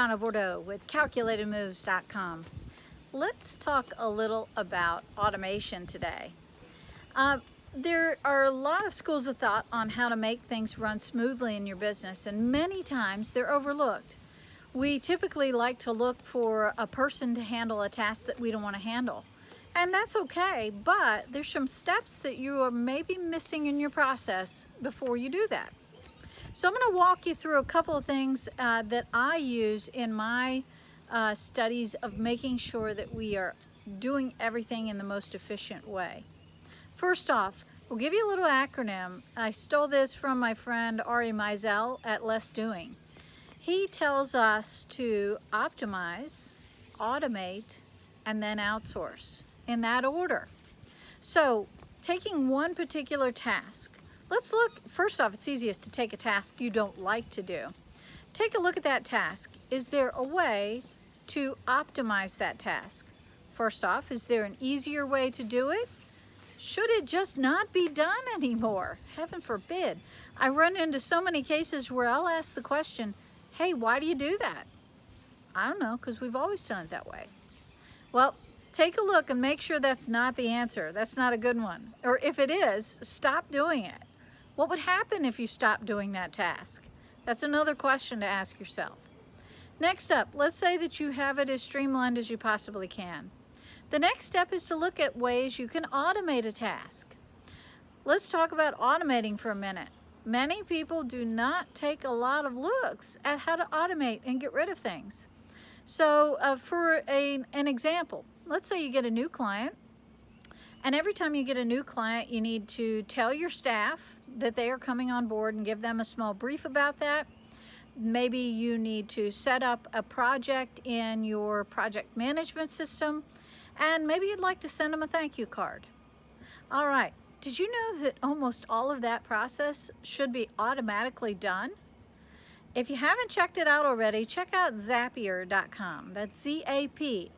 Donna Bordeaux with CalculatedMoves.com. Let's talk a little about automation today. There are a lot of schools of thought on how to make things run smoothly in your business, and many times they're overlooked. We typically like to look for a person to handle a task that we don't want to handle. And that's okay, but there's some steps that you are maybe missing in your process before you do that. So I'm going to walk you through a couple of things that I use in my studies of making sure that we are doing everything in the most efficient way. First off, we'll give you a little acronym. I stole this from my friend Ari Meisel at Less Doing. He tells us to optimize, automate, and then outsource in that order. So taking one particular task, let's look, first off, it's easiest to take a task you don't like to do. Take a look at that task. Is there a way to optimize that task? First off, is there an easier way to do it? Should it just not be done anymore? Heaven forbid. I run into so many cases where I'll ask the question, hey, why do you do that? I don't know, because we've always done it that way. Well, take a look and make sure that's not the answer. That's not a good one. Or if it is, stop doing it. What would happen if you stopped doing that task? That's another question to ask yourself. Next up, let's say that you have it as streamlined as you possibly can. The next step is to look at ways you can automate a task. Let's talk about automating for a minute. Many people do not take a lot of looks at how to automate and get rid of things. So for an example, let's say you get a new client, and every time you get a new client, you need to tell your staff that they are coming on board and give them a small brief about that. Maybe you need to set up a project in your project management system, and maybe you'd like to send them a thank you card. All right, did you know that almost all of that process should be automatically done? If you haven't checked it out already, check out Zapier.com. That's Zapier.com.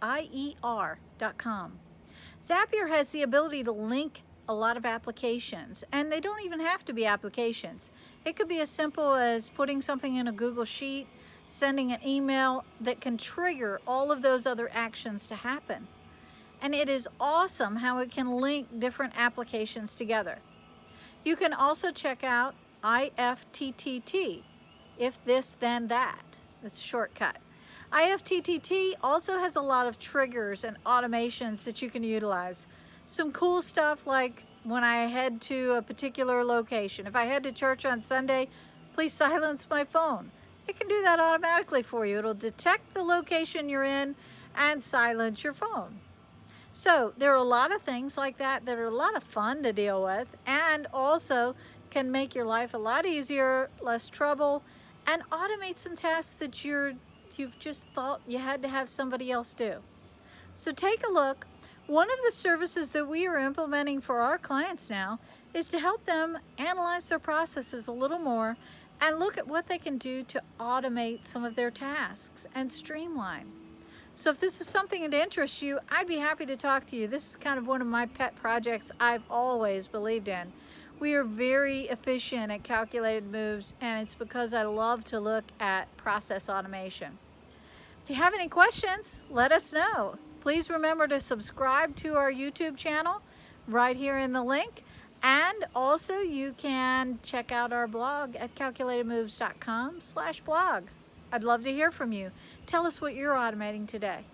Zapier has the ability to link a lot of applications, and they don't even have to be applications. It could be as simple as putting something in a Google Sheet, sending an email that can trigger all of those other actions to happen. And it is awesome how it can link different applications together. You can also check out IFTTT, if this then that. It's a shortcut. IFTTT also has a lot of triggers and automations that you can utilize. Some cool stuff like when I head to a particular location. If I head to church on Sunday, please silence my phone. It can do that automatically for you. It'll detect the location you're in and silence your phone. So there are a lot of things like that that are a lot of fun to deal with, and also can make your life a lot easier, less trouble, and automate some tasks that you've just thought you had to have somebody else do. So take a look. One of the services that we are implementing for our clients now is to help them analyze their processes a little more and look at what they can do to automate some of their tasks and streamline. So if this is something that interests you, I'd be happy to talk to you. This is kind of one of my pet projects I've always believed in. We are very efficient at Calculated Moves, and it's because I love to look at process automation. If you have any questions, let us know. Please remember to subscribe to our YouTube channel right here in the link. And also you can check out our blog at calculatedmoves.com/blog. I'd love to hear from you. Tell us what you're automating today.